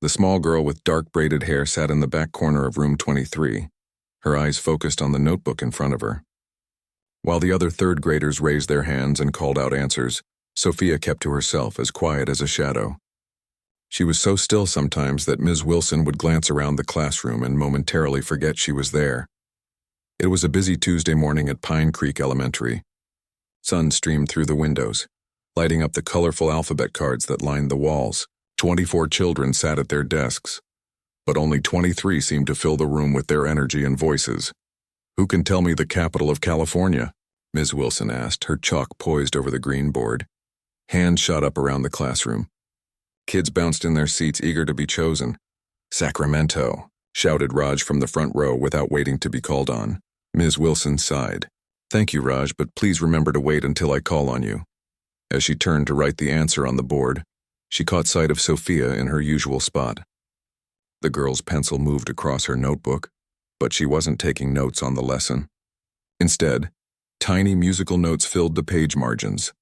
The small girl with dark braided hair sat in the back corner of room 23, her eyes focused on the notebook in front of her. While the other third graders raised their hands and called out answers, Sophia kept to herself, as quiet as a shadow. She was so still sometimes that Ms. Wilson would glance around the classroom and momentarily forget she was there. It was a busy Tuesday morning at Pine Creek Elementary. Sun streamed through the windows, lighting up the colorful alphabet cards that lined the walls. 24 children sat at their desks, but only 23 seemed to fill the room with their energy and voices. "Who can tell me the capital of California?" Ms. Wilson asked, her chalk poised over the green board. Hands shot up around the classroom. Kids bounced in their seats, eager to be chosen. "Sacramento," shouted Raj from the front row without waiting to be called on. Ms. Wilson sighed. "Thank you, Raj, but please remember to wait until I call on you." As she turned to write the answer on the board, she caught sight of Sophia in her usual spot. The girl's pencil moved across her notebook, but she wasn't taking notes on the lesson. Instead, tiny musical notes filled the page margins.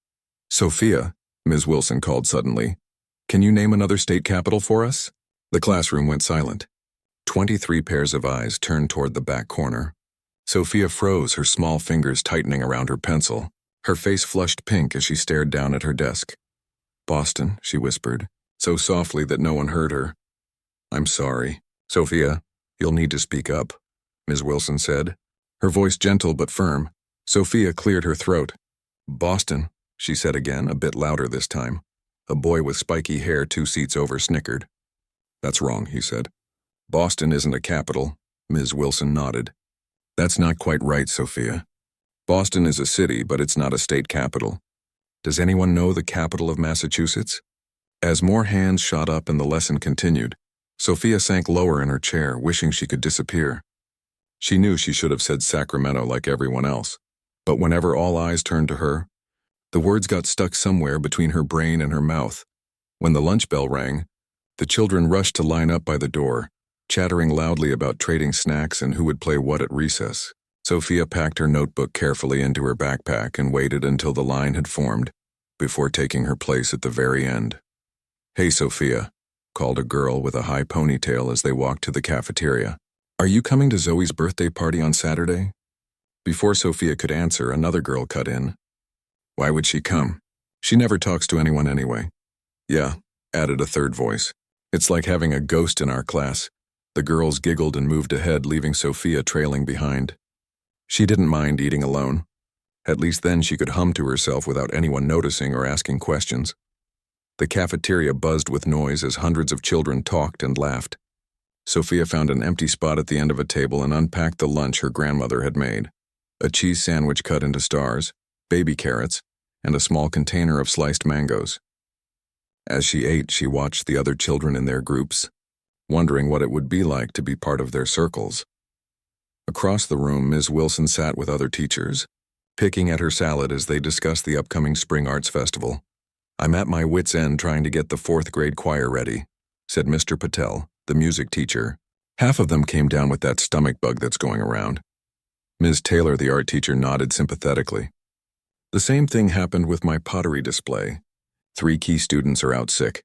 "Sophia," Ms. Wilson called suddenly, "can you name another state capital for us?" The classroom went silent. 23 pairs of eyes turned toward the back corner. Sophia froze, her small fingers tightening around her pencil. Her face flushed pink as she stared down at her desk. "Boston," she whispered, so softly that no one heard her. "I'm sorry. Sophia, you'll need to speak up," Ms. Wilson said, her voice gentle but firm. Sophia cleared her throat. "Boston," she said again, a bit louder this time. A boy with spiky hair 2 seats over snickered. "That's wrong," he said. "Boston isn't a capital." Ms. Wilson nodded. "That's not quite right, Sophia. Boston is a city, but it's not a state capital. Does anyone know the capital of Massachusetts?" As more hands shot up and the lesson continued, Sophia sank lower in her chair, wishing she could disappear. She knew she should have said Sacramento like everyone else, but whenever all eyes turned to her, the words got stuck somewhere between her brain and her mouth. When the lunch bell rang, the children rushed to line up by the door, chattering loudly about trading snacks and who would play what at recess. Sophia packed her notebook carefully into her backpack and waited until the line had formed, before taking her place at the very end. "Hey, Sophia," called a girl with a high ponytail as they walked to the cafeteria. "Are you coming to Zoe's birthday party on Saturday?" Before Sophia could answer, another girl cut in. "Why would she come? She never talks to anyone anyway." "Yeah," added a third voice. "It's like having a ghost in our class." The girls giggled and moved ahead, leaving Sophia trailing behind. She didn't mind eating alone. At least then she could hum to herself without anyone noticing or asking questions. The cafeteria buzzed with noise as hundreds of children talked and laughed. Sophia found an empty spot at the end of a table and unpacked the lunch her grandmother had made. A cheese sandwich cut into stars, baby carrots, and a small container of sliced mangoes. As she ate, she watched the other children in their groups, wondering what it would be like to be part of their circles. Across the room, Ms. Wilson sat with other teachers, picking at her salad as they discussed the upcoming Spring Arts Festival. "I'm at my wit's end trying to get the 4th grade choir ready," said Mr. Patel, the music teacher. "Half of them came down with that stomach bug that's going around." Ms. Taylor, the art teacher, nodded sympathetically. "The same thing happened with my pottery display. 3 key students are out sick."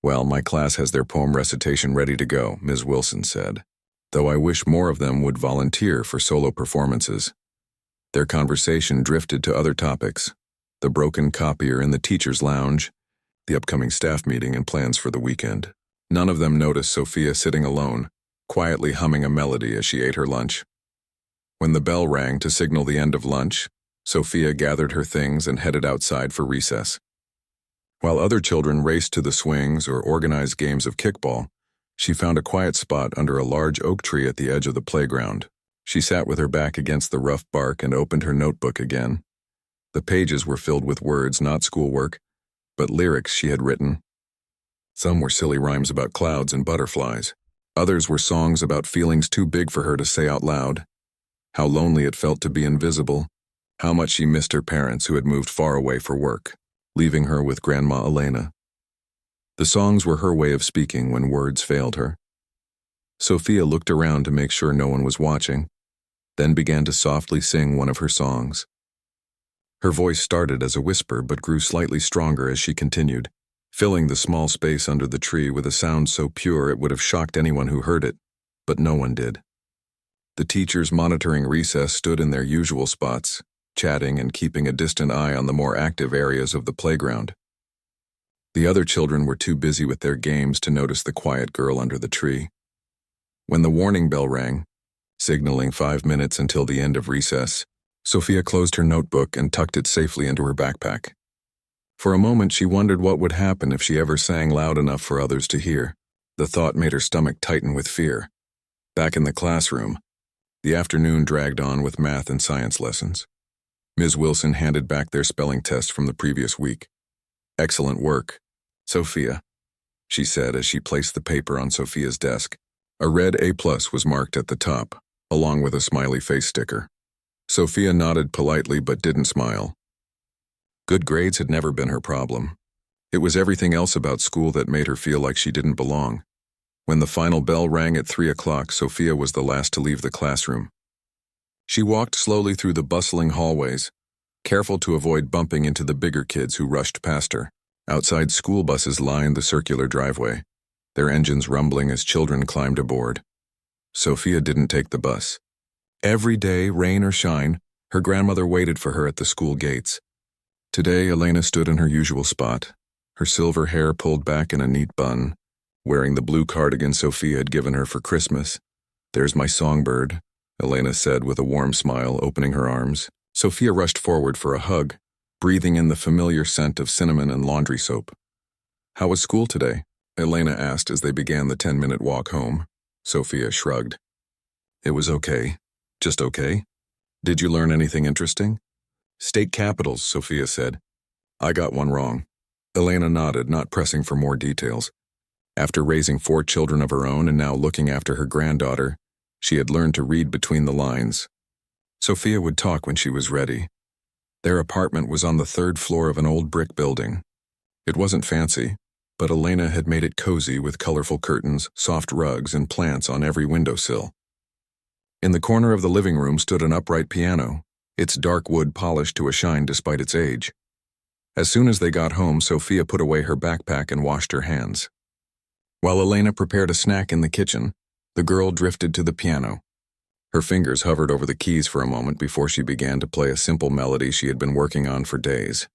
"Well, my class has their poem recitation ready to go," Ms. Wilson said, "though I wish more of them would volunteer for solo performances." Their conversation drifted to other topics: the broken copier in the teacher's lounge, the upcoming staff meeting, and plans for the weekend. None of them noticed Sophia sitting alone, quietly humming a melody as she ate her lunch. When the bell rang to signal the end of lunch, Sophia gathered her things and headed outside for recess. While other children raced to the swings or organized games of kickball, she found a quiet spot under a large oak tree at the edge of the playground. She sat with her back against the rough bark and opened her notebook again. The pages were filled with words, not schoolwork, but lyrics she had written. Some were silly rhymes about clouds and butterflies. Others were songs about feelings too big for her to say out loud. How lonely it felt to be invisible. How much she missed her parents who had moved far away for work, leaving her with Grandma Elena. The songs were her way of speaking when words failed her. Sophia looked around to make sure no one was watching, then began to softly sing one of her songs. Her voice started as a whisper but grew slightly stronger as she continued. filling the small space under the tree with a sound so pure it would have shocked anyone who heard it, but no one did. The teachers monitoring recess stood in their usual spots, chatting and keeping a distant eye on the more active areas of the playground. The other children were too busy with their games to notice the quiet girl under the tree. When the warning bell rang, signaling 5 minutes until the end of recess, Sophia closed her notebook and tucked it safely into her backpack. For a moment she wondered what would happen if she ever sang loud enough for others to hear. The thought made her stomach tighten with fear. Back in the classroom, the afternoon dragged on with math and science lessons. Ms. Wilson handed back their spelling test from the previous week. "Excellent work, Sophia," she said as she placed the paper on Sophia's desk. A red A+ was marked at the top, along with a smiley face sticker. Sophia nodded politely but didn't smile. Good grades had never been her problem. It was everything else about school that made her feel like she didn't belong. When the final bell rang at 3 o'clock, Sophia was the last to leave the classroom. She walked slowly through the bustling hallways, careful to avoid bumping into the bigger kids who rushed past her. Outside, school buses lined the circular driveway, their engines rumbling as children climbed aboard. Sophia didn't take the bus. Every day, rain or shine, her grandmother waited for her at the school gates. Today, Elena stood in her usual spot, her silver hair pulled back in a neat bun, wearing the blue cardigan Sophia had given her for Christmas. "There's my songbird," Elena said with a warm smile, opening her arms. Sophia rushed forward for a hug, breathing in the familiar scent of cinnamon and laundry soap. "How was school today?" Elena asked as they began the 10-minute walk home. Sophia shrugged. "It was okay. Just okay. Did you learn anything interesting?" "State capitals," Sophia said. "I got one wrong." Elena nodded, not pressing for more details. After raising 4 children of her own and now looking after her granddaughter, she had learned to read between the lines. Sophia would talk when she was ready. Their apartment was on the 3rd floor of an old brick building. It wasn't fancy, but Elena had made it cozy with colorful curtains, soft rugs, and plants on every windowsill. In the corner of the living room stood an upright piano, its dark wood polished to a shine despite its age. As soon as they got home, Sophia put away her backpack and washed her hands. While Elena prepared a snack in the kitchen, the girl drifted to the piano. Her fingers hovered over the keys for a moment before she began to play a simple melody she had been working on for days.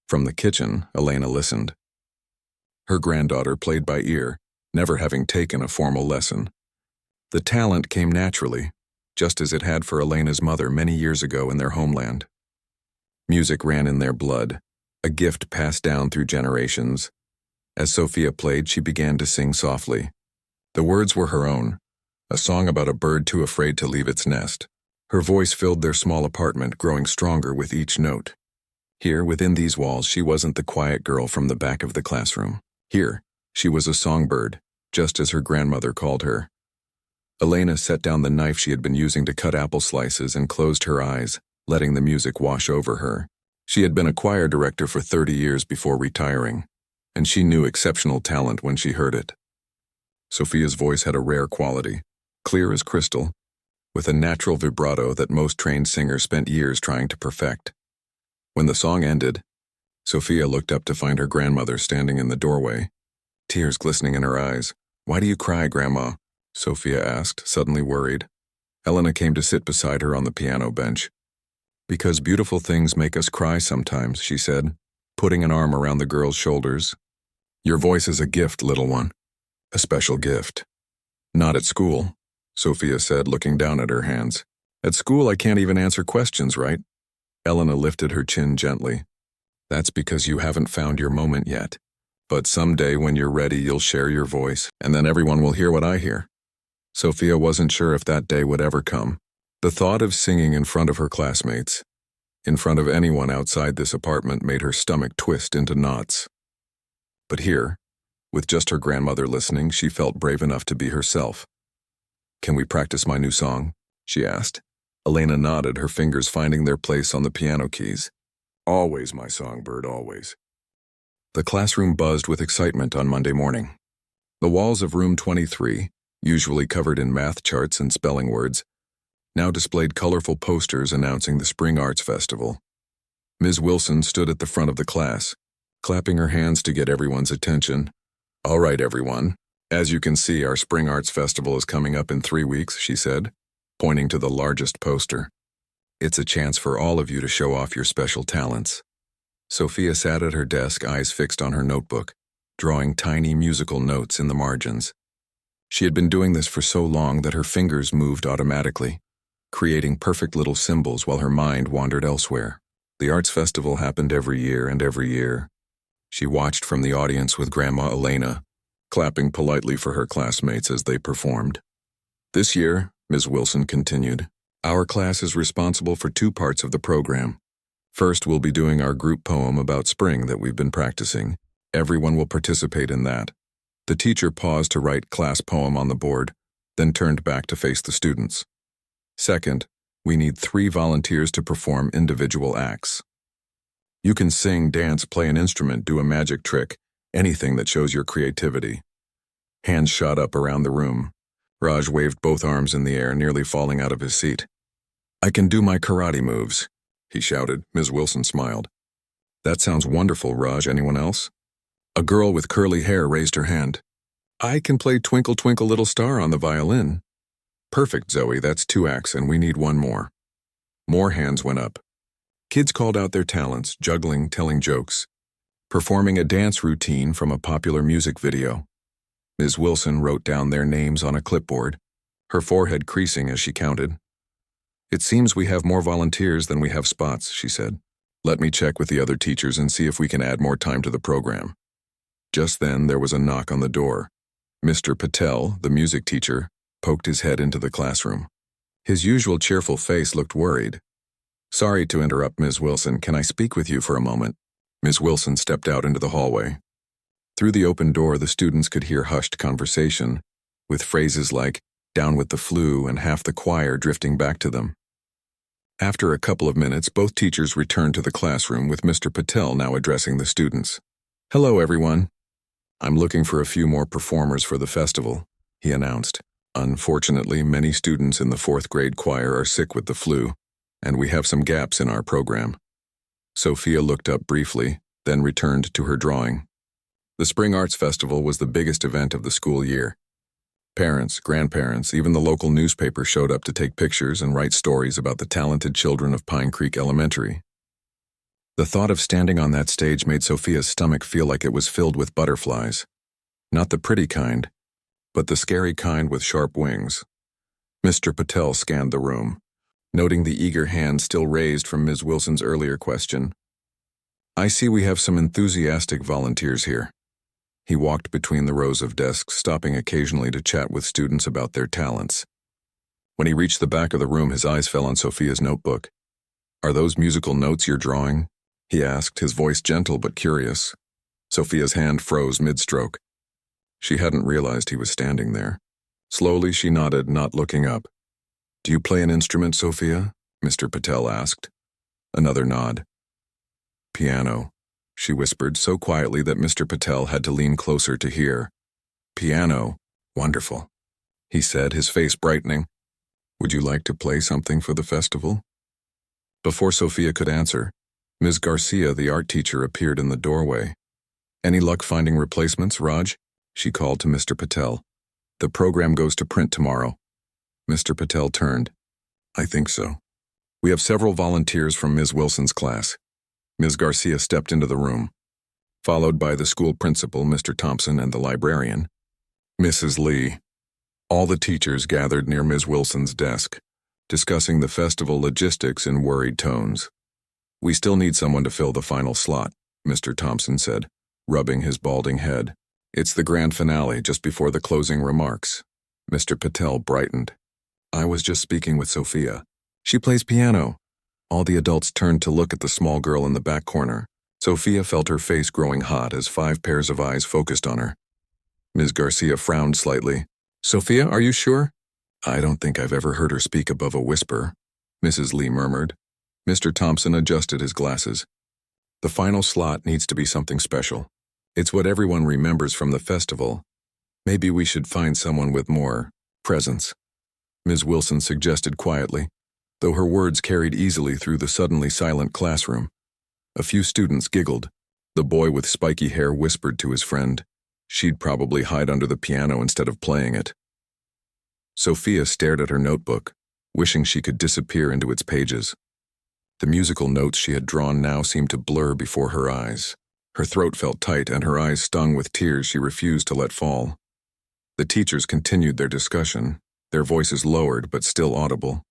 From the kitchen, Elena listened. Her granddaughter played by ear, never having taken a formal lesson. The talent came naturally, just as it had for Elena's mother many years ago in their homeland. Music ran in their blood, a gift passed down through generations. As Sophia played, she began to sing softly. The words were her own, a song about a bird too afraid to leave its nest. Her voice filled their small apartment, growing stronger with each note. Here, within these walls, she wasn't the quiet girl from the back of the classroom. Here, she was a songbird, just as her grandmother called her. Elena set down the knife she had been using to cut apple slices and closed her eyes, letting the music wash over her. She had been a choir director for 30 years before retiring, and she knew exceptional talent when she heard it. Sophia's voice had a rare quality, clear as crystal, with a natural vibrato that most trained singers spent years trying to perfect. When the song ended, Sophia looked up to find her grandmother standing in the doorway, tears glistening in her eyes. "Why do you cry, Grandma?" Sophia asked, suddenly worried. Elena came to sit beside her on the piano bench. "Because beautiful things make us cry sometimes," she said, putting an arm around the girl's shoulders. "Your voice is a gift, little one. A special gift." "Not at school," Sophia said, looking down at her hands. "At school I can't even answer questions right." Elena lifted her chin gently. "That's because you haven't found your moment yet. But someday when you're ready you'll share your voice, and then everyone will hear what I hear." Sophia wasn't sure if that day would ever come. The thought of singing in front of her classmates, in front of anyone outside this apartment, made her stomach twist into knots. But here, with just her grandmother listening, she felt brave enough to be herself. "Can we practice my new song?" she asked. Elena nodded, her fingers finding their place on the piano keys. "Always, my songbird, always." The classroom buzzed with excitement on Monday morning. The walls of room 23, usually covered in math charts and spelling words, now displayed colorful posters announcing the Spring Arts Festival. Ms. Wilson stood at the front of the class, clapping her hands to get everyone's attention. "All right, everyone. As you can see, our Spring Arts Festival is coming up in 3 weeks," she said, pointing to the largest poster. "It's a chance for all of you to show off your special talents." Sophia sat at her desk, eyes fixed on her notebook, drawing tiny musical notes in the margins. She had been doing this for so long that her fingers moved automatically, creating perfect little symbols while her mind wandered elsewhere. The Arts Festival happened every year and every year. She watched from the audience with Grandma Elena, clapping politely for her classmates as they performed. "This year," Ms. Wilson continued, "our class is responsible for 2 parts of the program. First, we'll be doing our group poem about spring that we've been practicing. Everyone will participate in that." The teacher paused to write class poem on the board, then turned back to face the students. "Second, we need 3 volunteers to perform individual acts. You can sing, dance, play an instrument, do a magic trick, anything that shows your creativity." Hands shot up around the room. Raj waved both arms in the air, nearly falling out of his seat. "I can do my karate moves," he shouted. Ms. Wilson smiled. "That sounds wonderful, Raj. Anyone else?" A girl with curly hair raised her hand. "I can play Twinkle Twinkle Little Star on the violin." "Perfect, Zoe. That's 2 acts, and we need 1 more." More hands went up. Kids called out their talents, juggling, telling jokes, performing a dance routine from a popular music video. Ms. Wilson wrote down their names on a clipboard, her forehead creasing as she counted. "It seems we have more volunteers than we have spots," she said. "Let me check with the other teachers and see if we can add more time to the program." Just then, there was a knock on the door. Mr. Patel, the music teacher, poked his head into the classroom. His usual cheerful face looked worried. "Sorry to interrupt, Ms. Wilson. Can I speak with you for a moment?" Ms. Wilson stepped out into the hallway. Through the open door, the students could hear hushed conversation, with phrases like, "down with the flu," and half the choir drifting back to them. After a couple of minutes, both teachers returned to the classroom, with Mr. Patel now addressing the students. "Hello, everyone. I'm looking for a few more performers for the festival," he announced. "Unfortunately, many students in the 4th grade choir are sick with the flu, and we have some gaps in our program." Sophia looked up briefly, then returned to her drawing. The Spring Arts Festival was the biggest event of the school year. Parents, grandparents, even the local newspaper showed up to take pictures and write stories about the talented children of Pine Creek Elementary. The thought of standing on that stage made Sophia's stomach feel like it was filled with butterflies. Not the pretty kind, but the scary kind with sharp wings. Mr. Patel scanned the room, noting the eager hand still raised from Ms. Wilson's earlier question. "I see we have some enthusiastic volunteers here." He walked between the rows of desks, stopping occasionally to chat with students about their talents. When he reached the back of the room, his eyes fell on Sophia's notebook. "Are those musical notes you're drawing?" he asked, his voice gentle but curious. Sophia's hand froze mid-stroke. She hadn't realized he was standing there. Slowly she nodded, not looking up. "Do you play an instrument, Sophia?" Mr. Patel asked. Another nod. "Piano," she whispered so quietly that Mr. Patel had to lean closer to hear. "Piano? Wonderful," he said, his face brightening. "Would you like to play something for the festival?" Before Sophia could answer, Ms. Garcia, the art teacher, appeared in the doorway. "Any luck finding replacements, Raj?" she called to Mr. Patel. "The program goes to print tomorrow." Mr. Patel turned. "I think so. We have several volunteers from Ms. Wilson's class." Ms. Garcia stepped into the room, followed by the school principal, Mr. Thompson, and the librarian, Mrs. Lee. All the teachers gathered near Ms. Wilson's desk, discussing the festival logistics in worried tones. "We still need someone to fill the final slot," Mr. Thompson said, rubbing his balding head. "It's the grand finale, just before the closing remarks." Mr. Patel brightened. "I was just speaking with Sophia. She plays piano." All the adults turned to look at the small girl in the back corner. Sophia felt her face growing hot as 5 pairs of eyes focused on her. Ms. Garcia frowned slightly. "Sophia, are you sure?" "I don't think I've ever heard her speak above a whisper," Mrs. Lee murmured. Mr. Thompson adjusted his glasses. "The final slot needs to be something special. It's what everyone remembers from the festival. Maybe we should find someone with more presence," Ms. Wilson suggested quietly, though her words carried easily through the suddenly silent classroom. A few students giggled, The boy with spiky hair whispered to his friend. She'd probably hide under the piano instead of playing it. Sophia stared at her notebook, wishing she could disappear into its pages. The musical notes she had drawn now seemed to blur before her eyes. Her throat felt tight and her eyes stung with tears she refused to let fall. The teachers continued their discussion, their voices lowered but still audible.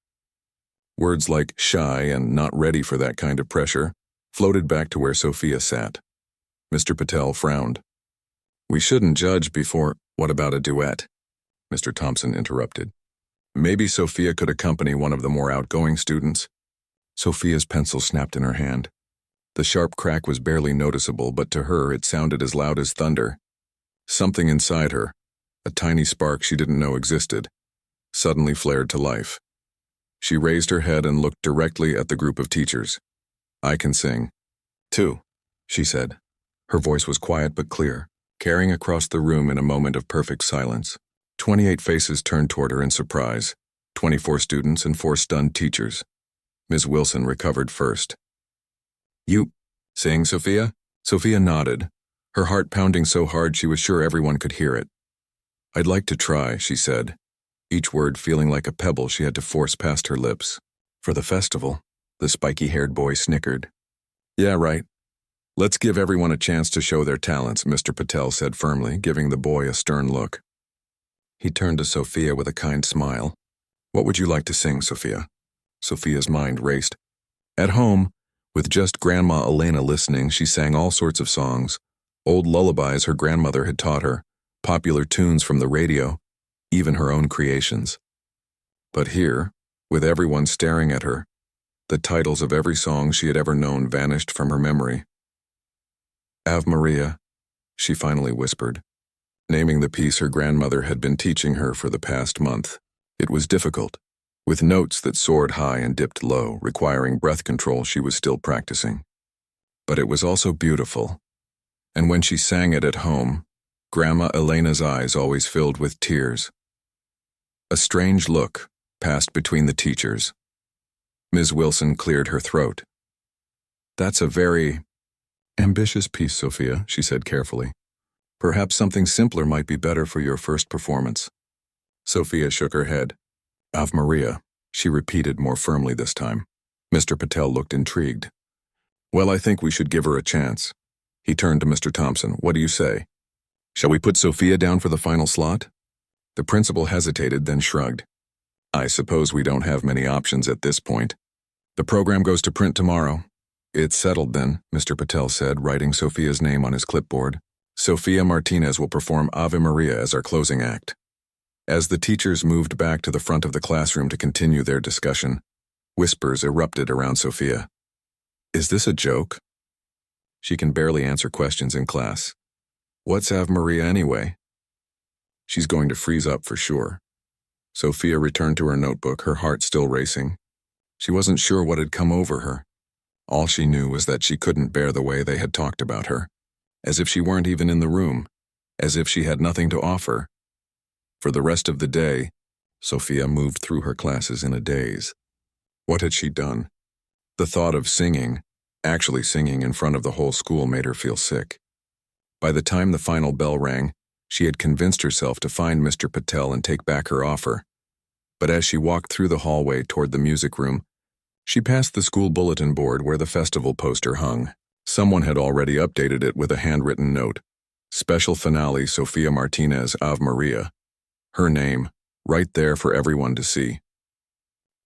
Words like shy and not ready for that kind of pressure floated back to where Sophia sat. Mr. Patel frowned. "We shouldn't judge before—" "What about a duet?" Mr. Thompson interrupted. "Maybe Sophia could accompany one of the more outgoing students." Sophia's pencil snapped in her hand. The sharp crack was barely noticeable, but to her it sounded as loud as thunder. Something inside her, a tiny spark she didn't know existed, suddenly flared to life. She raised her head and looked directly at the group of teachers. "I can sing, too," she said. Her voice was quiet but clear, carrying across the room in a moment of perfect silence. 28 faces turned toward her in surprise, 24 students and 4 stunned teachers. Ms. Wilson recovered first. "You sing, Sophia?" Sophia nodded, her heart pounding so hard she was sure everyone could hear it. "I'd like to try," she said, each word feeling like a pebble she had to force past her lips. "For the festival," the spiky-haired boy snickered. "Yeah, right. Let's give everyone a chance to show their talents," Mr. Patel said firmly, giving the boy a stern look. He turned to Sophia with a kind smile. "What would you like to sing, Sophia?" Sophia's mind raced. At home, with just Grandma Elena listening, she sang all sorts of songs, old lullabies her grandmother had taught her, popular tunes from the radio, even her own creations. But here, with everyone staring at her, the titles of every song she had ever known vanished from her memory. "Ave Maria," she finally whispered, naming the piece her grandmother had been teaching her for the past month. It was difficult, with notes that soared high and dipped low, requiring breath control she was still practicing. But it was also beautiful, and when she sang it at home, Grandma Elena's eyes always filled with tears. A strange look passed between the teachers. Ms. Wilson cleared her throat. "That's a very ambitious piece, Sophia," she said carefully. "Perhaps something simpler might be better for your first performance." Sophia shook her head. "Ave Maria," she repeated more firmly this time. Mr. Patel looked intrigued. "Well, I think we should give her a chance." He turned to Mr. Thompson. "What do you say? Shall we put Sophia down for the final slot?" The principal hesitated, then shrugged. "I suppose we don't have many options at this point. The program goes to print tomorrow." "It's settled then," Mr. Patel said, writing Sophia's name on his clipboard. "Sophia Martinez will perform Ave Maria as our closing act." As the teachers moved back to the front of the classroom to continue their discussion, whispers erupted around Sophia. "Is this a joke? She can barely answer questions in class. What's Ave Maria anyway?" She's going to freeze up for sure. Sophia returned to her notebook, her heart still racing. She wasn't sure what had come over her. All she knew was that she couldn't bear the way they had talked about her, as if she weren't even in the room, as if she had nothing to offer. For the rest of the day, Sophia moved through her classes in a daze. What had she done? The thought of singing, actually singing in front of the whole school, made her feel sick. By the time the final bell rang, she had convinced herself to find Mr. Patel and take back her offer. But as she walked through the hallway toward the music room, she passed the school bulletin board where the festival poster hung. Someone had already updated it with a handwritten note. Special finale, Sophia Martinez, Ave Maria. Her name, right there for everyone to see.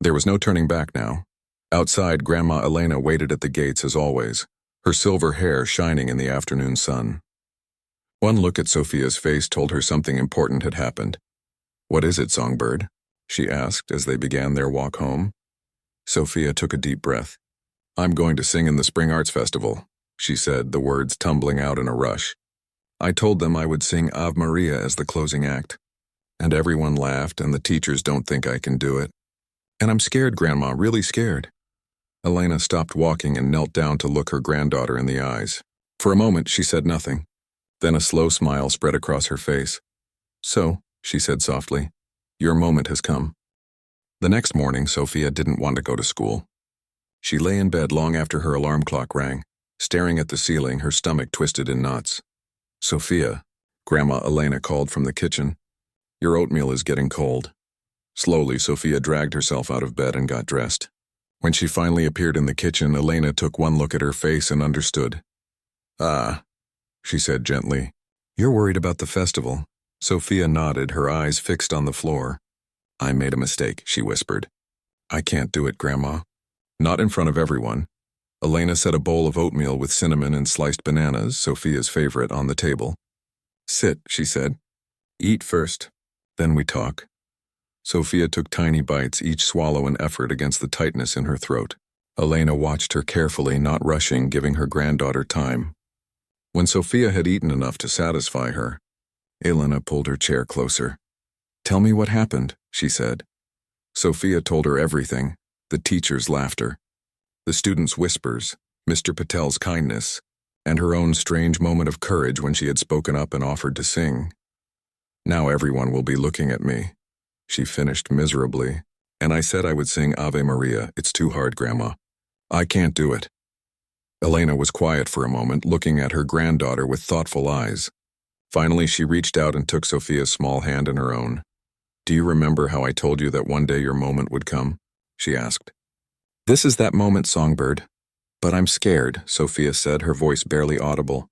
There was no turning back now. Outside, Grandma Elena waited at the gates as always, her silver hair shining in the afternoon sun. One look at Sophia's face told her something important had happened. "What is it, Songbird?" she asked as they began their walk home. Sophia took a deep breath. "I'm going to sing in the Spring Arts Festival," she said, the words tumbling out in a rush. "I told them I would sing Ave Maria as the closing act. And everyone laughed, and the teachers don't think I can do it. And I'm scared, Grandma, really scared." Elena stopped walking and knelt down to look her granddaughter in the eyes. For a moment, she said nothing. Then a slow smile spread across her face. "So," she said softly, "your moment has come." The next morning, Sophia didn't want to go to school. She lay in bed long after her alarm clock rang, Staring at the ceiling, her stomach twisted in knots. "Sophia," Grandma Elena called from the kitchen. "Your oatmeal is getting cold." Slowly, Sophia dragged herself out of bed and got dressed. When she finally appeared in the kitchen, Elena took one look at her face and understood. "Ah," she said gently. "You're worried about the festival." Sophia nodded, her eyes fixed on the floor. "I made a mistake," she whispered. "I can't do it, Grandma." Not in front of everyone. Elena set a bowl of oatmeal with cinnamon and sliced bananas, Sophia's favorite, on the table. "Sit," she said. "Eat first. Then we talk." Sophia took tiny bites, each swallow an effort against the tightness in her throat. Elena watched her carefully, not rushing, giving her granddaughter time. When Sophia had eaten enough to satisfy her, Elena pulled her chair closer. "Tell me what happened," she said. Sophia told her everything, the teacher's laughter, the students' whispers, Mr. Patel's kindness, and her own strange moment of courage when she had spoken up and offered to sing. "Now everyone will be looking at me," she finished miserably, "and I said I would sing Ave Maria. It's too hard, Grandma. I can't do it." Elena was quiet for a moment, looking at her granddaughter with thoughtful eyes. Finally, she reached out and took Sophia's small hand in her own. "Do you remember how I told you that one day your moment would come?" she asked. "This is that moment, Songbird. But I'm scared," Sophia said, her voice barely audible.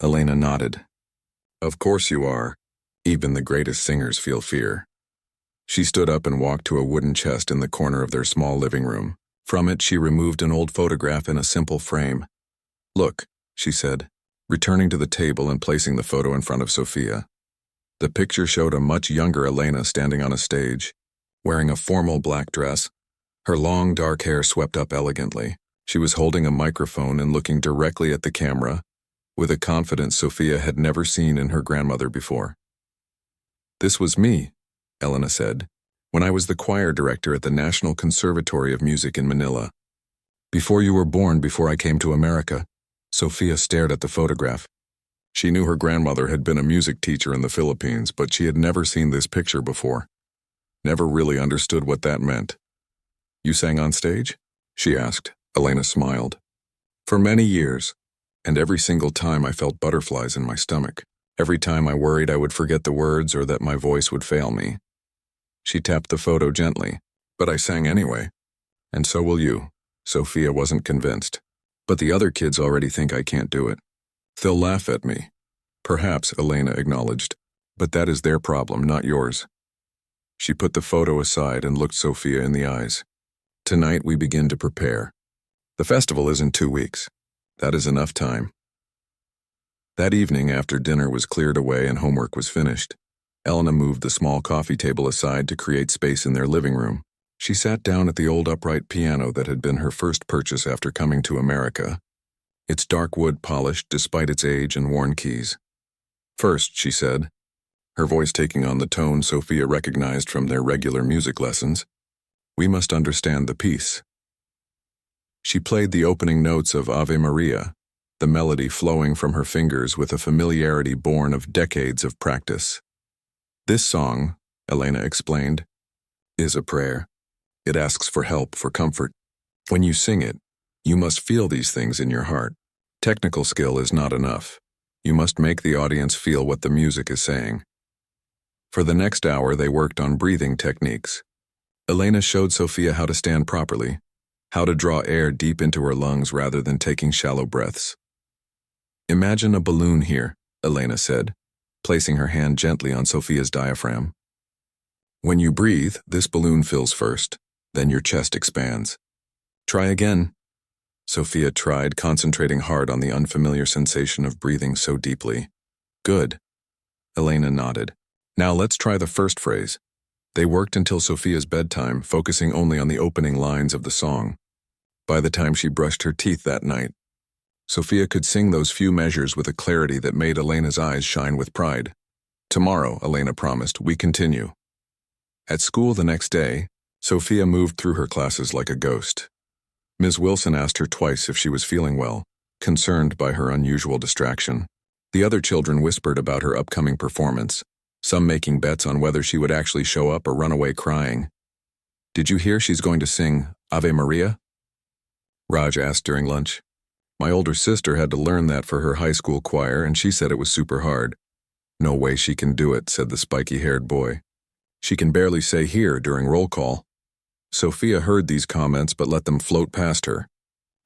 Elena nodded. "Of course you are. Even the greatest singers feel fear." She stood up and walked to a wooden chest in the corner of their small living room. From it, she removed an old photograph in a simple frame. "Look," she said, returning to the table and placing the photo in front of Sophia. The picture showed a much younger Elena standing on a stage, wearing a formal black dress, her long dark hair swept up elegantly. She was holding a microphone and looking directly at the camera, with a confidence Sophia had never seen in her grandmother before. "This was me," Elena said, "when I was the choir director at the National Conservatory of Music in Manila. Before you were born, before I came to America." Sophia stared at the photograph. She knew her grandmother had been a music teacher in the Philippines, but she had never seen this picture before. Never really understood what that meant. "You sang on stage?" she asked. Elena smiled. "For many years, and every single time I felt butterflies in my stomach. Every time I worried I would forget the words or that my voice would fail me." She tapped the photo gently. "But I sang anyway. And so will you." Sophia wasn't convinced. "But the other kids already think I can't do it. They'll laugh at me." "Perhaps," Elena acknowledged. "But that is their problem, not yours." She put the photo aside and looked Sophia in the eyes. "Tonight we begin to prepare. The festival is in 2 weeks. That is enough time." That evening, after dinner was cleared away and homework was finished, Elena moved the small coffee table aside to create space in their living room. She sat down at the old upright piano that had been her first purchase after coming to America, its dark wood polished despite its age and worn keys. "First," she said, her voice taking on the tone Sophia recognized from their regular music lessons, "we must understand the piece." She played the opening notes of Ave Maria, the melody flowing from her fingers with a familiarity born of decades of practice. "This song," Elena explained, "is a prayer. It asks for help, for comfort. When you sing it, you must feel these things in your heart. Technical skill is not enough. You must make the audience feel what the music is saying." For the next hour, they worked on breathing techniques. Elena showed Sophia how to stand properly, how to draw air deep into her lungs rather than taking shallow breaths. "Imagine a balloon here," Elena said, placing her hand gently on Sophia's diaphragm. "When you breathe, this balloon fills first, then your chest expands. Try again." Sophia tried, concentrating hard on the unfamiliar sensation of breathing so deeply. "Good." Elena nodded. "Now let's try the first phrase." They worked until Sophia's bedtime, focusing only on the opening lines of the song. By the time she brushed her teeth that night, Sophia could sing those few measures with a clarity that made Elena's eyes shine with pride. "Tomorrow," Elena promised, "we continue." At school the next day, Sophia moved through her classes like a ghost. Ms. Wilson asked her twice if she was feeling well, concerned by her unusual distraction. The other children whispered about her upcoming performance, some making bets on whether she would actually show up or run away crying. "Did you hear she's going to sing Ave Maria?" Raj asked during lunch. My older sister had to learn that for her high school choir, and she said it was super hard. No way she can do it, said the spiky-haired boy. She can barely say here during roll call. Sophia heard these comments but let them float past her,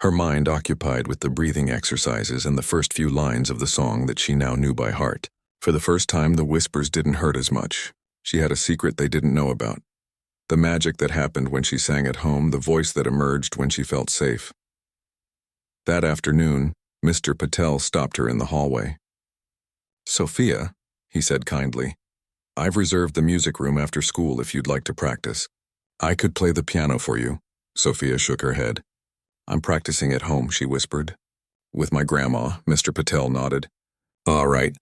her mind occupied with the breathing exercises and the first few lines of the song that she now knew by heart. For the first time, the whispers didn't hurt as much. She had a secret they didn't know about. The magic that happened when she sang at home, the voice that emerged when she felt safe. That afternoon, Mr. Patel stopped her in the hallway. "Sophia," he said kindly, "I've reserved the music room after school if you'd like to practice." "I could play the piano for you." Sophia shook her head. "I'm practicing at home," she whispered. "With my grandma," Mr. Patel nodded. "All right.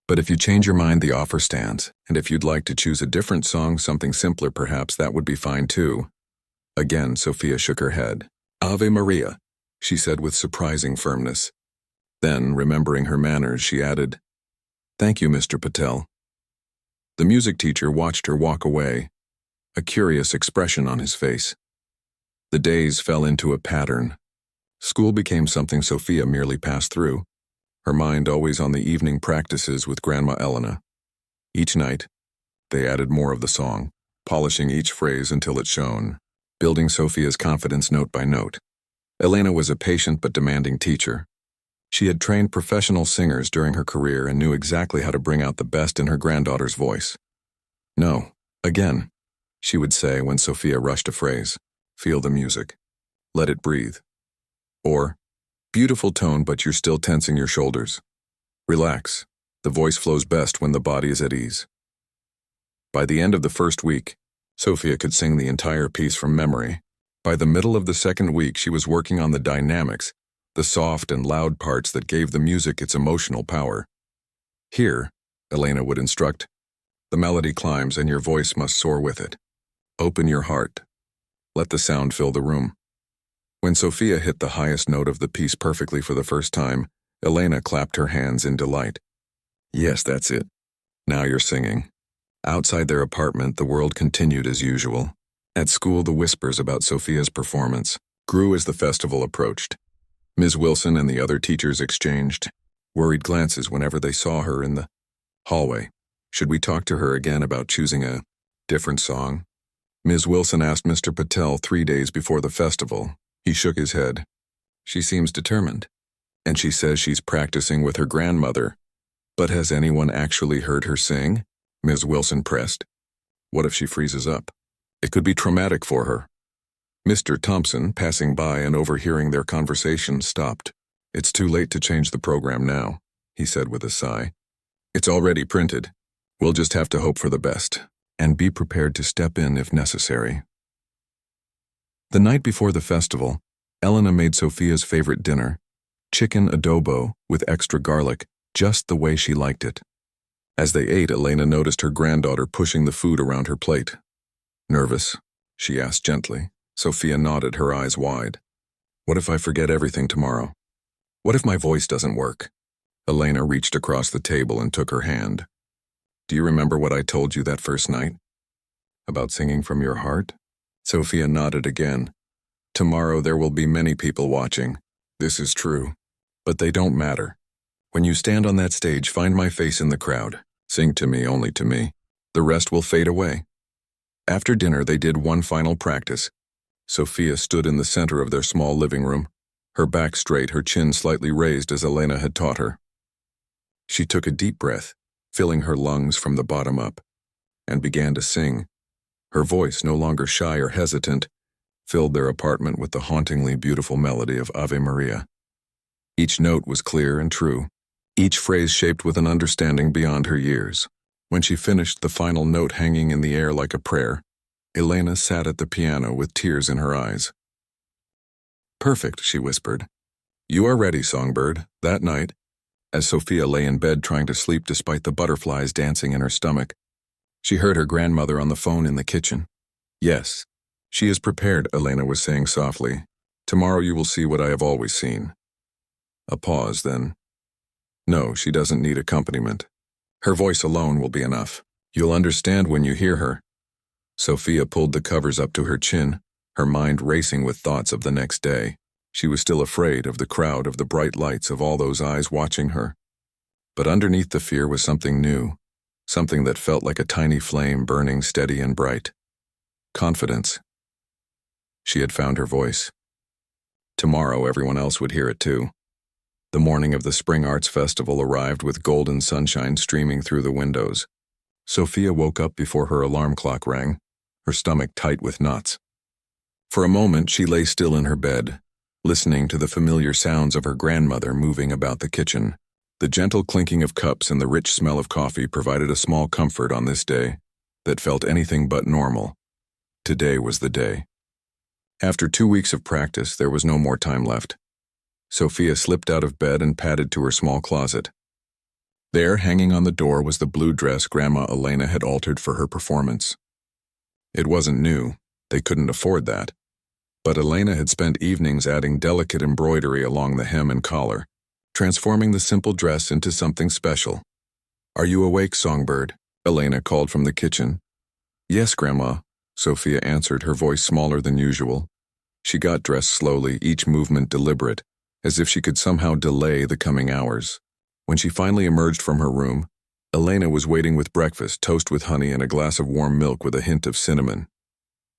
But if you change your mind, the offer stands. And if you'd like to choose a different song, something simpler perhaps, that would be fine too." Again, Sophia shook her head. "Ave Maria," she said with surprising firmness. Then, remembering her manners, she added, "Thank you, Mr. Patel." The music teacher watched her walk away, a curious expression on his face. The days fell into a pattern. School became something Sophia merely passed through, her mind always on the evening practices with Grandma Elena. Each night, they added more of the song, polishing each phrase until it shone, building Sophia's confidence note by note. Elena was a patient but demanding teacher. She had trained professional singers during her career and knew exactly how to bring out the best in her granddaughter's voice. "No, again," she would say when Sophia rushed a phrase. "Feel the music. Let it breathe." Or, "Beautiful tone, but you're still tensing your shoulders. Relax. The voice flows best when the body is at ease." By the end of the first week, Sophia could sing the entire piece from memory. By the middle of the second week, she was working on the dynamics, the soft and loud parts that gave the music its emotional power. "Here," Elena would instruct, "the melody climbs and your voice must soar with it. Open your heart. Let the sound fill the room." When Sophia hit the highest note of the piece perfectly for the first time, Elena clapped her hands in delight. "Yes, that's it. Now you're singing." Outside their apartment, the world continued as usual. At school, the whispers about Sophia's performance grew as the festival approached. Ms. Wilson and the other teachers exchanged worried glances whenever they saw her in the hallway. Should we talk to her again about choosing a different song? Ms. Wilson asked Mr. Patel 3 days before the festival. He shook his head. "She seems determined. And she says she's practicing with her grandmother. But has anyone actually heard her sing?" Ms. Wilson pressed. "What if she freezes up? It could be traumatic for her." Mr. Thompson, passing by and overhearing their conversation, stopped. "It's too late to change the program now," he said with a sigh. "It's already printed. We'll just have to hope for the best, and be prepared to step in if necessary." The night before the festival, Elena made Sophia's favorite dinner, chicken adobo with extra garlic, just the way she liked it. As they ate, Elena noticed her granddaughter pushing the food around her plate. "Nervous?" she asked gently. Sophia nodded, her eyes wide. "What if I forget everything tomorrow? What if my voice doesn't work?" Elena reached across the table and took her hand. "Do you remember what I told you that first night? About singing from your heart?" Sophia nodded again. "Tomorrow there will be many people watching. This is true. But they don't matter. When you stand on that stage, find my face in the crowd. Sing to me, only to me. The rest will fade away." After dinner, they did one final practice. Sophia stood in the center of their small living room, her back straight, her chin slightly raised as Elena had taught her. She took a deep breath, filling her lungs from the bottom up, and began to sing. Her voice, no longer shy or hesitant, filled their apartment with the hauntingly beautiful melody of Ave Maria. Each note was clear and true, each phrase shaped with an understanding beyond her years. When she finished, the final note hanging in the air like a prayer, Elena sat at the piano with tears in her eyes. "Perfect," she whispered. "You are ready, songbird." That night, as Sophia lay in bed trying to sleep despite the butterflies dancing in her stomach, she heard her grandmother on the phone in the kitchen. "Yes, she is prepared," Elena was saying softly. "Tomorrow you will see what I have always seen." A pause, then. "No, she doesn't need accompaniment. Her voice alone will be enough. You'll understand when you hear her." Sophia pulled the covers up to her chin, her mind racing with thoughts of the next day. She was still afraid of the crowd, of the bright lights, of all those eyes watching her. But underneath the fear was something new, something that felt like a tiny flame burning steady and bright. Confidence. She had found her voice. Tomorrow everyone else would hear it too. The morning of the Spring Arts Festival arrived with golden sunshine streaming through the windows. Sophia woke up before her alarm clock rang, her stomach tight with knots. For a moment she lay still in her bed, listening to the familiar sounds of her grandmother moving about the kitchen. The gentle clinking of cups and the rich smell of coffee provided a small comfort on this day that felt anything but normal. Today was the day. After 2 weeks of practice, there was no more time left. Sophia slipped out of bed and padded to her small closet. There, hanging on the door, was the blue dress Grandma Elena had altered for her performance. It wasn't new, they couldn't afford that. But Elena had spent evenings adding delicate embroidery along the hem and collar, transforming the simple dress into something special. "Are you awake, Songbird?" Elena called from the kitchen. "Yes, Grandma," Sophia answered, her voice smaller than usual. She got dressed slowly, each movement deliberate, as if she could somehow delay the coming hours. When she finally emerged from her room, Elena was waiting with breakfast, toast with honey and a glass of warm milk with a hint of cinnamon.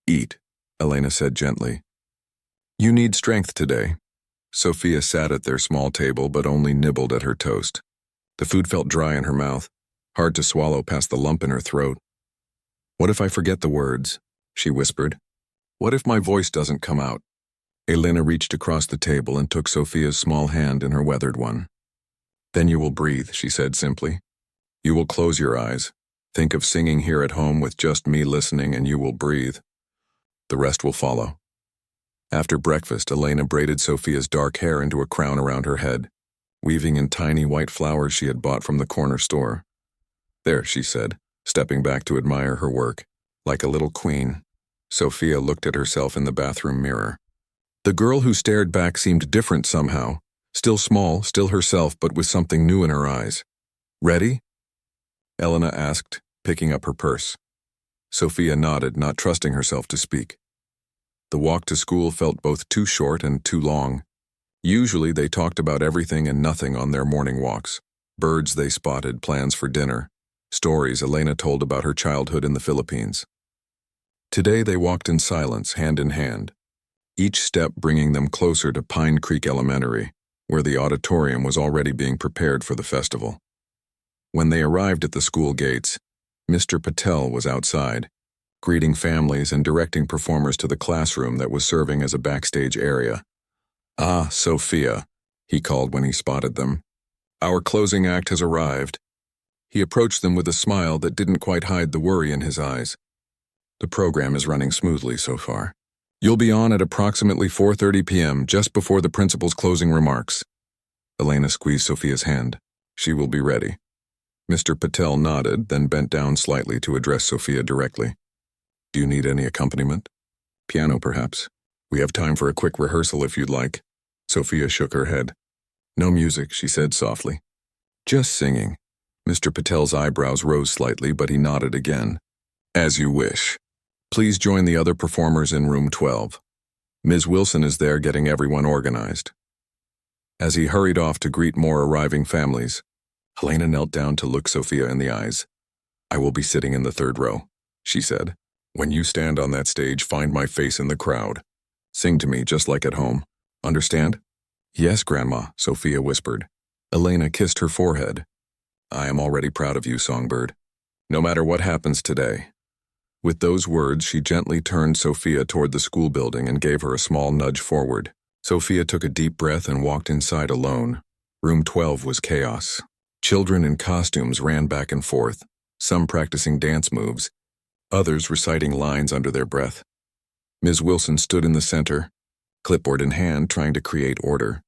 "Eat," Elena said gently. "You need strength today." Sophia sat at their small table but only nibbled at her toast. The food felt dry in her mouth, hard to swallow past the lump in her throat. "What if I forget the words?" she whispered. "What if my voice doesn't come out?" Elena reached across the table and took Sophia's small hand in her weathered one. "Then you will breathe," she said simply. "You will close your eyes. Think of singing here at home with just me listening, and you will breathe. The rest will follow." After breakfast, Elena braided Sophia's dark hair into a crown around her head, weaving in tiny white flowers she had bought from the corner store. "There," she said, stepping back to admire her work. "Like a little queen." Sophia looked at herself in the bathroom mirror. The girl who stared back seemed different somehow, still small, still herself, but with something new in her eyes. "Ready?" Elena asked, picking up her purse. Sophia nodded, not trusting herself to speak. The walk to school felt both too short and too long. Usually they talked about everything and nothing on their morning walks. Birds they spotted, plans for dinner, stories Elena told about her childhood in the Philippines. Today they walked in silence, hand in hand, each step bringing them closer to Pine Creek Elementary, where the auditorium was already being prepared for the festival. When they arrived at the school gates, Mr. Patel was outside, greeting families and directing performers to the classroom that was serving as a backstage area. "Ah, Sophia," he called when he spotted them. "Our closing act has arrived." He approached them with a smile that didn't quite hide the worry in his eyes. "The program is running smoothly so far. You'll be on at approximately 4:30 p.m., just before the principal's closing remarks." Elena squeezed Sophia's hand. "She will be ready." Mr. Patel nodded, then bent down slightly to address Sophia directly. "Do you need any accompaniment? Piano, perhaps? We have time for a quick rehearsal if you'd like." Sophia shook her head. "No music," she said softly. "Just singing." Mr. Patel's eyebrows rose slightly, but he nodded again. "As you wish. Please join the other performers in room 12. Ms. Wilson is there getting everyone organized." As he hurried off to greet more arriving families, Helena knelt down to look Sophia in the eyes. "I will be sitting in the 3rd row," she said. "When you stand on that stage, find my face in the crowd. Sing to me just like at home. Understand?" "Yes, Grandma," Sophia whispered. Elena kissed her forehead. "I am already proud of you, Songbird. No matter what happens today." With those words, she gently turned Sophia toward the school building and gave her a small nudge forward. Sophia took a deep breath and walked inside alone. Room 12 was chaos. Children in costumes ran back and forth, some practicing dance moves, others reciting lines under their breath. Ms. Wilson stood in the center, clipboard in hand, trying to create order.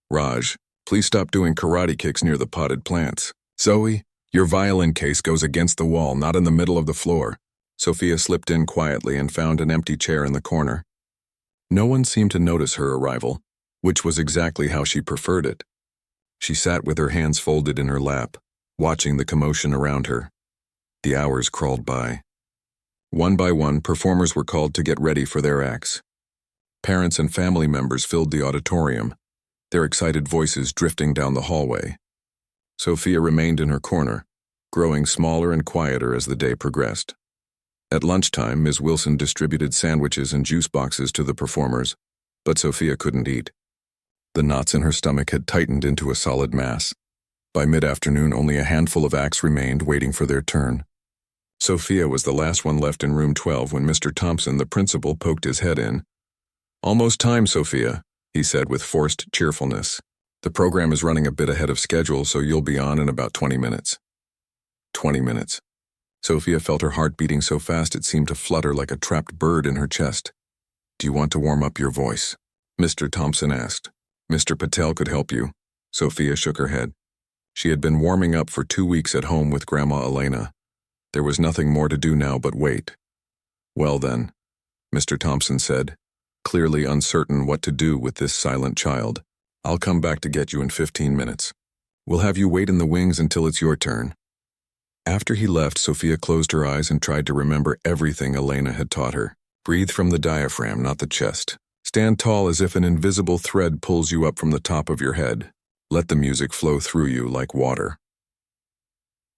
"Raj, please stop doing karate kicks near the potted plants. Zoe, your violin case goes against the wall, not in the middle of the floor." Sophia slipped in quietly and found an empty chair in the corner. No one seemed to notice her arrival, which was exactly how she preferred it. She sat with her hands folded in her lap, watching the commotion around her. The hours crawled by. One by one, performers were called to get ready for their acts. Parents and family members filled the auditorium, their excited voices drifting down the hallway. Sophia remained in her corner, growing smaller and quieter as the day progressed. At lunchtime, Ms. Wilson distributed sandwiches and juice boxes to the performers, but Sophia couldn't eat. The knots in her stomach had tightened into a solid mass. By mid-afternoon, only a handful of acts remained, waiting for their turn. Sophia was the last one left in room 12 when Mr. Thompson, the principal, poked his head in. "Almost time, Sophia," he said with forced cheerfulness. "The program is running a bit ahead of schedule, so you'll be on in about 20 minutes. 20 minutes. Sophia felt her heart beating so fast it seemed to flutter like a trapped bird in her chest. "Do you want to warm up your voice?" Mr. Thompson asked. "Mr. Patel could help you." Sophia shook her head. She had been warming up for 2 weeks at home with Grandma Elena. There was nothing more to do now but wait. "Well then," Mr. Thompson said, clearly uncertain what to do with this silent child, "I'll come back to get you in 15 minutes. We'll have you wait in the wings until it's your turn." After he left, Sophia closed her eyes and tried to remember everything Elena had taught her. Breathe from the diaphragm, not the chest. Stand tall as if an invisible thread pulls you up from the top of your head. Let the music flow through you like water.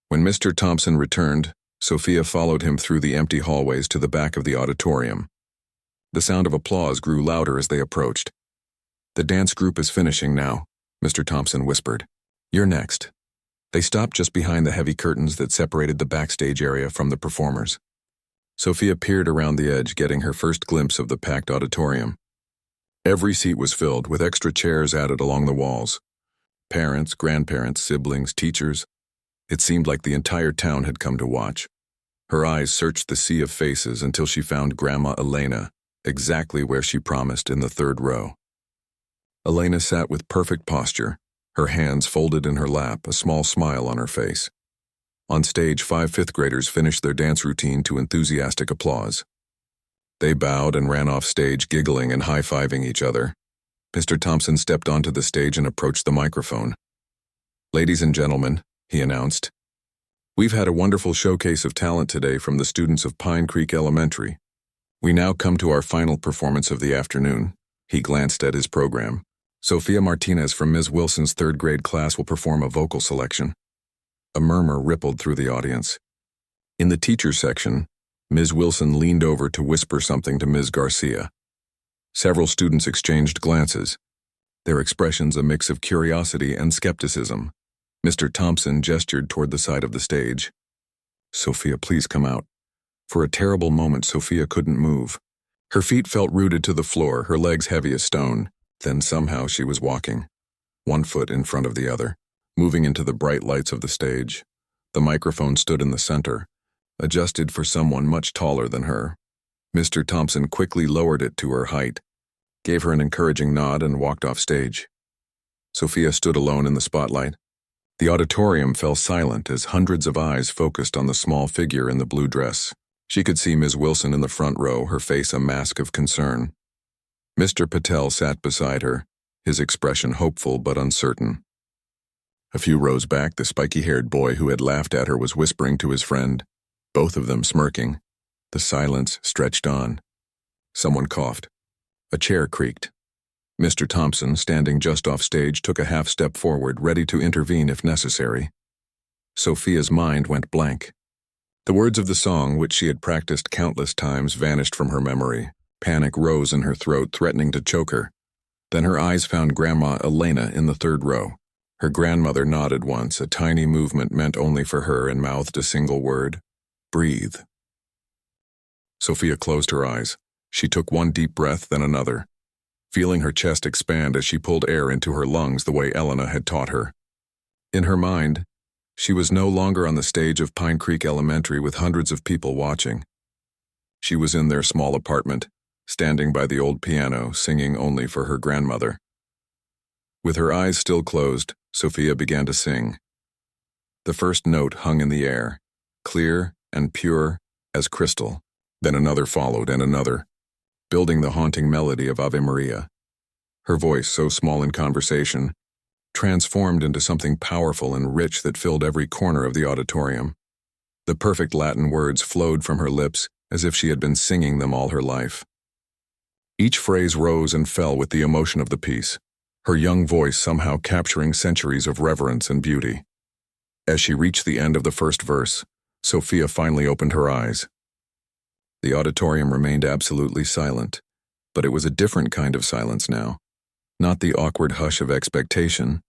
When Mr. Thompson returned, Sophia followed him through the empty hallways to the back of the auditorium. The sound of applause grew louder as they approached. "The dance group is finishing now," Mr. Thompson whispered. "You're next." They stopped just behind the heavy curtains that separated the backstage area from the performers. Sophia peered around the edge, getting her first glimpse of the packed auditorium. Every seat was filled, with extra chairs added along the walls. Parents, grandparents, siblings, teachers. It seemed like the entire town had come to watch. Her eyes searched the sea of faces until she found Grandma Elena, exactly where she promised, in the third row. Elena sat with perfect posture, her hands folded in her lap, a small smile on her face. On stage, 5 fifth graders finished their dance routine to enthusiastic applause. They bowed and ran off stage, giggling and high-fiving each other. Mr. Thompson stepped onto the stage and approached the microphone. "Ladies and gentlemen," he announced, "we've had a wonderful showcase of talent today from the students of Pine Creek Elementary. We now come to our final performance of the afternoon." He glanced at his program. "Sophia Martinez from Ms. Wilson's 3rd grade class will perform a vocal selection." A murmur rippled through the audience. In the teacher section, Ms. Wilson leaned over to whisper something to Ms. Garcia. Several students exchanged glances, their expressions a mix of curiosity and skepticism. Mr. Thompson gestured toward the side of the stage. "Sophia, please come out." For a terrible moment, Sophia couldn't move. Her feet felt rooted to the floor, her legs heavy as stone. Then somehow she was walking, one foot in front of the other, moving into the bright lights of the stage. The microphone stood in the center, adjusted for someone much taller than her. Mr. Thompson quickly lowered it to her height, gave her an encouraging nod, and walked off stage. Sophia stood alone in the spotlight. The auditorium fell silent as hundreds of eyes focused on the small figure in the blue dress. She could see Ms. Wilson in the front row, her face a mask of concern. Mr. Patel sat beside her, his expression hopeful but uncertain. A few rows back, the spiky-haired boy who had laughed at her was whispering to his friend, both of them smirking. The silence stretched on. Someone coughed. A chair creaked. Mr. Thompson, standing just off stage, took a half step forward, ready to intervene if necessary. Sophia's mind went blank. The words of the song, which she had practiced countless times, vanished from her memory. Panic rose in her throat, threatening to choke her. Then her eyes found Grandma Elena in the 3rd row. Her grandmother nodded once, a tiny movement meant only for her, and mouthed a single word: "Breathe." Sophia closed her eyes. She took one deep breath, then another, feeling her chest expand as she pulled air into her lungs the way Elena had taught her. In her mind, she was no longer on the stage of Pine Creek Elementary with hundreds of people watching. She was in their small apartment, standing by the old piano, singing only for her grandmother. With her eyes still closed, Sophia began to sing. The first note hung in the air, clear and pure as crystal. Then another followed, and another, building the haunting melody of Ave Maria. Her voice, so small in conversation, transformed into something powerful and rich that filled every corner of the auditorium. The perfect Latin words flowed from her lips as if she had been singing them all her life. Each phrase rose and fell with the emotion of the piece, her young voice somehow capturing centuries of reverence and beauty. As she reached the end of the first verse, Sophia finally opened her eyes. The auditorium remained absolutely silent, but it was a different kind of silence now. Not the awkward hush of expectation,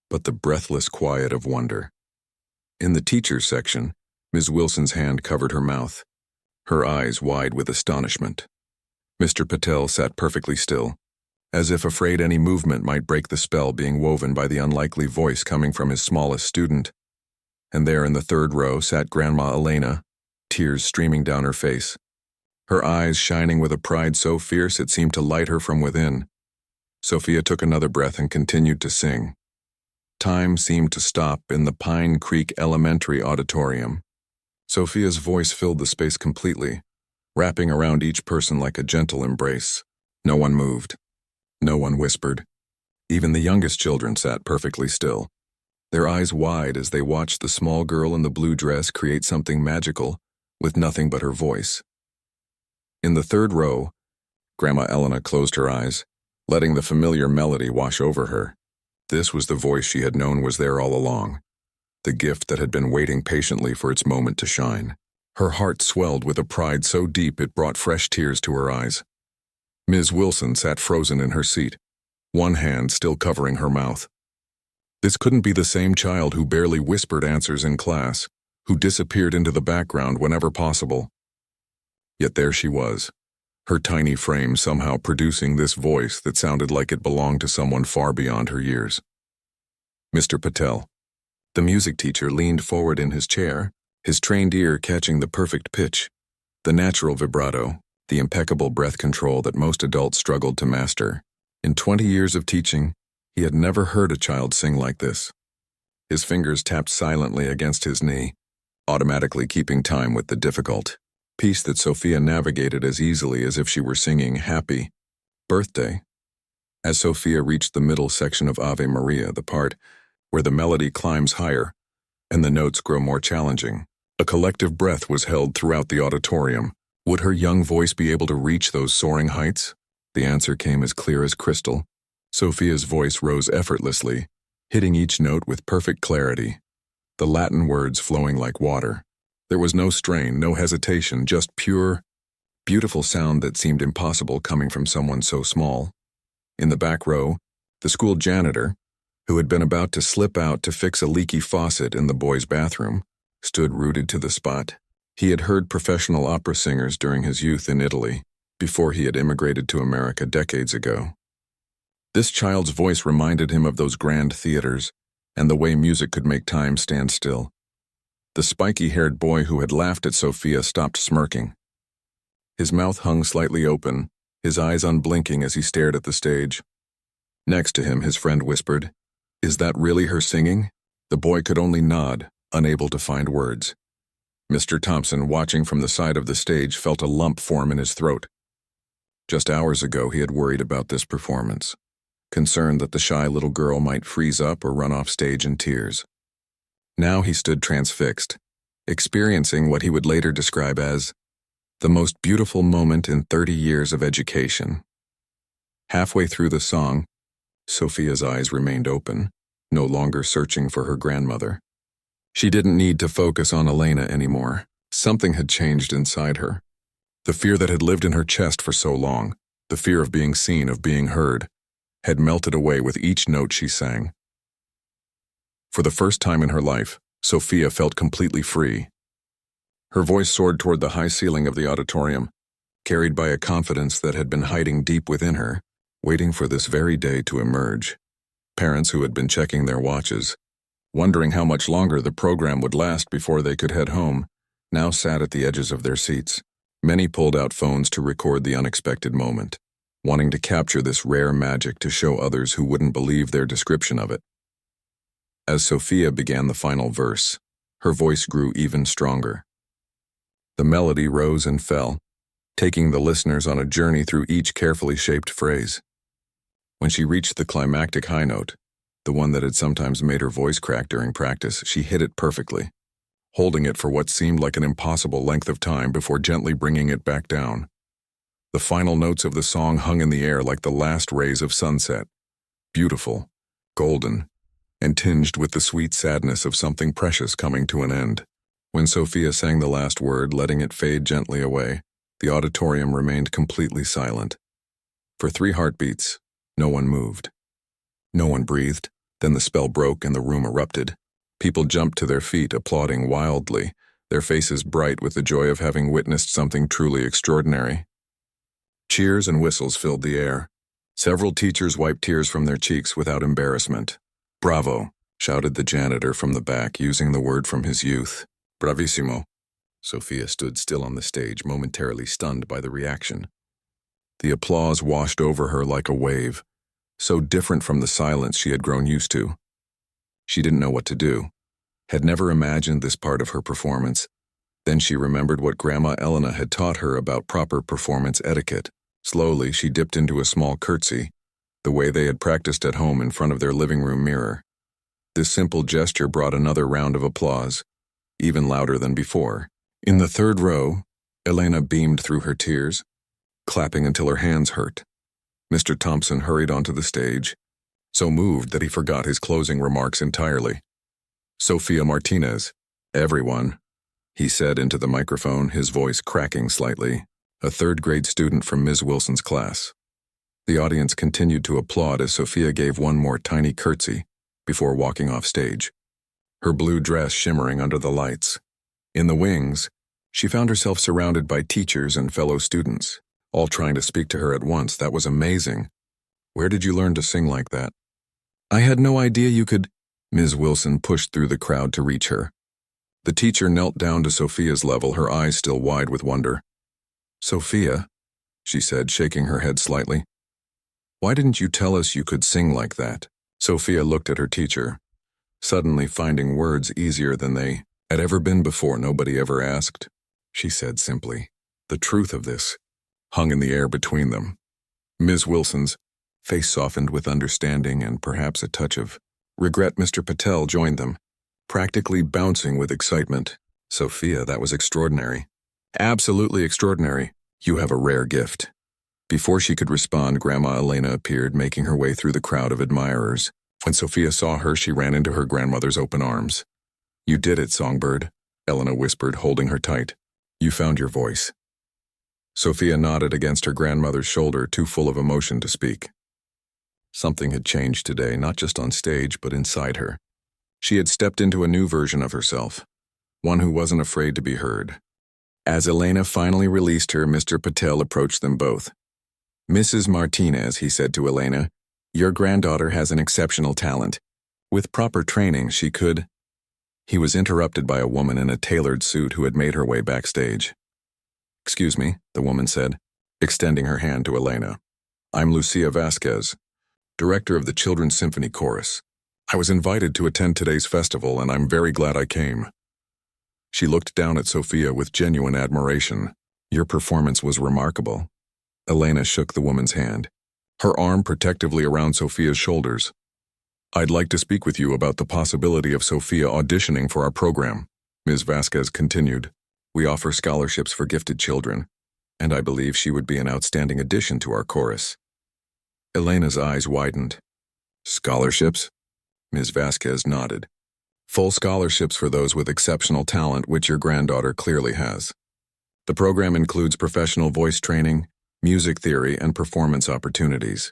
but the breathless quiet of wonder. In the teacher's section, Ms. Wilson's hand covered her mouth, her eyes wide with astonishment. Mr. Patel sat perfectly still, as if afraid any movement might break the spell being woven by the unlikely voice coming from his smallest student. And there in the third row sat Grandma Elena, tears streaming down her face, her eyes shining with a pride so fierce it seemed to light her from within. Sophia took another breath and continued to sing. Time seemed to stop in the Pine Creek Elementary Auditorium. Sophia's voice filled the space completely, wrapping around each person like a gentle embrace. No one moved. No one whispered. Even the youngest children sat perfectly still, their eyes wide as they watched the small girl in the blue dress create something magical with nothing but her voice. In the third row, Grandma Elena closed her eyes, letting the familiar melody wash over her. This was the voice she had known was there all along, the gift that had been waiting patiently for its moment to shine. Her heart swelled with a pride so deep it brought fresh tears to her eyes. Ms. Wilson sat frozen in her seat, one hand still covering her mouth. This couldn't be the same child who barely whispered answers in class, who disappeared into the background whenever possible. Yet there she was, her tiny frame somehow producing this voice that sounded like it belonged to someone far beyond her years. Mr. Patel, the music teacher, leaned forward in his chair, his trained ear catching the perfect pitch, the natural vibrato, the impeccable breath control that most adults struggled to master. In 20 years of teaching, he had never heard a child sing like this. His fingers tapped silently against his knee, automatically keeping time with the difficult piece that Sophia navigated as easily as if she were singing Happy Birthday. As Sophia reached the middle section of Ave Maria, the part where the melody climbs higher and the notes grow more challenging, a collective breath was held throughout the auditorium. Would her young voice be able to reach those soaring heights? The answer came as clear as crystal. Sophia's voice rose effortlessly, hitting each note with perfect clarity, the Latin words flowing like water. There was no strain, no hesitation, just pure, beautiful sound that seemed impossible coming from someone so small. In the back row, the school janitor, who had been about to slip out to fix a leaky faucet in the boys' bathroom, stood rooted to the spot. He had heard professional opera singers during his youth in Italy, before he had immigrated to America decades ago. This child's voice reminded him of those grand theaters and the way music could make time stand still. The spiky-haired boy who had laughed at Sophia stopped smirking. His mouth hung slightly open, his eyes unblinking as he stared at the stage. Next to him, his friend whispered, "Is that really her singing?" The boy could only nod, unable to find words. Mr. Thompson, watching from the side of the stage, felt a lump form in his throat. Just hours ago, he had worried about this performance, concerned that the shy little girl might freeze up or run off stage in tears. Now he stood transfixed, experiencing what he would later describe as the most beautiful moment in 30 years of education. Halfway through the song, Sophia's eyes remained open, no longer searching for her grandmother. She didn't need to focus on Elena anymore. Something had changed inside her. The fear that had lived in her chest for so long, the fear of being seen, of being heard, had melted away with each note she sang. For the first time in her life, Sophia felt completely free. Her voice soared toward the high ceiling of the auditorium, carried by a confidence that had been hiding deep within her, waiting for this very day to emerge. Parents who had been checking their watches, wondering how much longer the program would last before they could head home, now sat at the edges of their seats. Many pulled out phones to record the unexpected moment, wanting to capture this rare magic to show others who wouldn't believe their description of it. As Sophia began the final verse, her voice grew even stronger. The melody rose and fell, taking the listeners on a journey through each carefully shaped phrase. When she reached the climactic high note, the one that had sometimes made her voice crack during practice, she hit it perfectly, holding it for what seemed like an impossible length of time before gently bringing it back down. The final notes of the song hung in the air like the last rays of sunset, beautiful, golden, and tinged with the sweet sadness of something precious coming to an end. When Sophia sang the last word, letting it fade gently away, the auditorium remained completely silent. For 3 heartbeats, no one moved. No one breathed. Then the spell broke and the room erupted. People jumped to their feet, applauding wildly, their faces bright with the joy of having witnessed something truly extraordinary. Cheers and whistles filled the air. Several teachers wiped tears from their cheeks without embarrassment. "Bravo," shouted the janitor from the back, using the word from his youth. "Bravissimo." Sophia stood still on the stage, momentarily stunned by the reaction. The applause washed over her like a wave, so different from the silence she had grown used to. She didn't know what to do, had never imagined this part of her performance. Then she remembered what Grandma Elena had taught her about proper performance etiquette. Slowly, she dipped into a small curtsy, the way they had practiced at home in front of their living room mirror. This simple gesture brought another round of applause, even louder than before. In the 3rd row, Elena beamed through her tears, clapping until her hands hurt. Mr. Thompson hurried onto the stage, so moved that he forgot his closing remarks entirely. "Sophia Martinez, everyone," he said into the microphone, his voice cracking slightly, a 3rd-grade student from Ms. Wilson's class. The audience continued to applaud as Sophia gave one more tiny curtsy before walking off stage, her blue dress shimmering under the lights. In the wings, she found herself surrounded by teachers and fellow students, all trying to speak to her at once. "That was amazing. Where did you learn to sing like that?" "I had no idea you could—" Ms. Wilson pushed through the crowd to reach her. The teacher knelt down to Sophia's level, her eyes still wide with wonder. "Sophia," she said, shaking her head slightly, "why didn't you tell us you could sing like that?" Sophia looked at her teacher, suddenly finding words easier than they had ever been before. "Nobody ever asked," she said simply. The truth of this hung in the air between them. Ms. Wilson's face softened with understanding and perhaps a touch of regret. Mr. Patel joined them, practically bouncing with excitement. "Sophia, that was extraordinary. Absolutely extraordinary. You have a rare gift." Before she could respond, Grandma Elena appeared, making her way through the crowd of admirers. When Sophia saw her, she ran into her grandmother's open arms. "You did it, Songbird," Elena whispered, holding her tight. "You found your voice." Sophia nodded against her grandmother's shoulder, too full of emotion to speak. Something had changed today, not just on stage, but inside her. She had stepped into a new version of herself, one who wasn't afraid to be heard. As Elena finally released her, Mr. Patel approached them both. "Mrs. Martinez," he said to Elena, "your granddaughter has an exceptional talent. With proper training, she could—" He was interrupted by a woman in a tailored suit who had made her way backstage. "Excuse me," the woman said, extending her hand to Elena. "I'm Lucia Vasquez, director of the Children's Symphony Chorus. I was invited to attend today's festival, and I'm very glad I came." She looked down at Sophia with genuine admiration. "Your performance was remarkable." Elena shook the woman's hand, her arm protectively around Sophia's shoulders. "I'd like to speak with you about the possibility of Sophia auditioning for our program," Ms. Vasquez continued. "We offer scholarships for gifted children, and I believe she would be an outstanding addition to our chorus." Elena's eyes widened. "Scholarships?" Ms. Vasquez nodded. "Full scholarships for those with exceptional talent, which your granddaughter clearly has. The program includes professional voice training, music theory, and performance opportunities."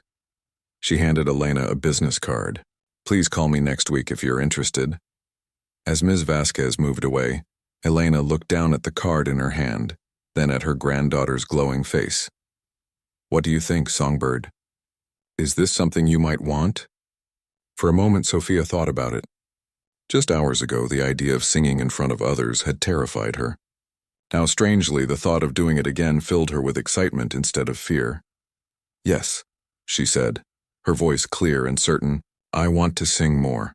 She handed Elena a business card. "Please call me next week if you're interested." As Ms. Vasquez moved away, Elena looked down at the card in her hand, then at her granddaughter's glowing face. "What do you think, Songbird? Is this something you might want?" For a moment, Sophia thought about it. Just hours ago, the idea of singing in front of others had terrified her. Now, strangely, the thought of doing it again filled her with excitement instead of fear. "Yes," she said, her voice clear and certain. "I want to sing more."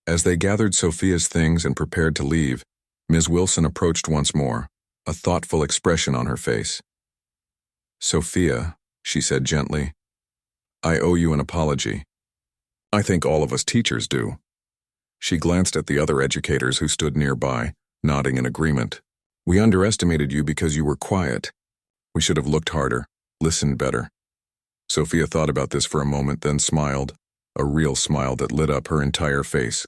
As they gathered Sophia's things and prepared to leave, Ms. Wilson approached once more, a thoughtful expression on her face. "Sophia," she said gently, "I owe you an apology. I think all of us teachers do." She glanced at the other educators who stood nearby, nodding in agreement. "We underestimated you because you were quiet. We should have looked harder, listened better. Sophia thought about this for a moment, then smiled, a real smile that lit up her entire face.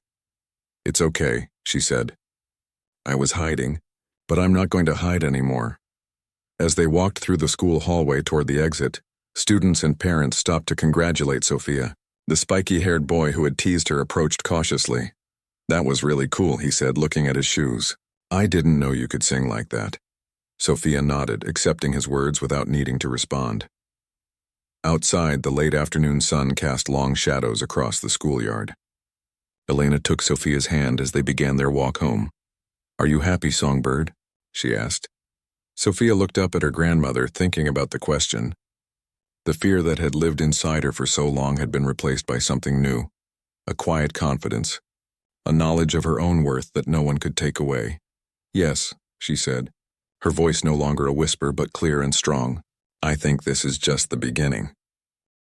"It's okay," she said. "I was hiding, but I'm not going to hide anymore." As they walked through the school hallway toward the exit, students and parents stopped to congratulate Sophia. The spiky-haired boy who had teased her approached cautiously. "That was really cool," he said, looking at his shoes. "I didn't know you could sing like that." Sophia nodded, accepting his words without needing to respond. Outside, the late afternoon sun cast long shadows across the schoolyard. Elena took Sophia's hand as they began their walk home. "Are you happy, Songbird?" she asked. Sophia looked up at her grandmother, thinking about the question. The fear that had lived inside her for so long had been replaced by something new, a quiet confidence, a knowledge of her own worth that no one could take away. "Yes," she said, her voice no longer a whisper but clear and strong. "I think this is just the beginning."